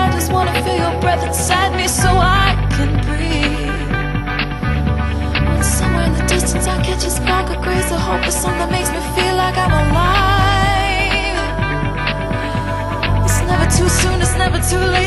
I just wanna feel your breath inside me so I can breathe. When somewhere in the distance I catch a spark of grace, a hope for something that makes me feel like I'm alive. It's never too soon, it's never too late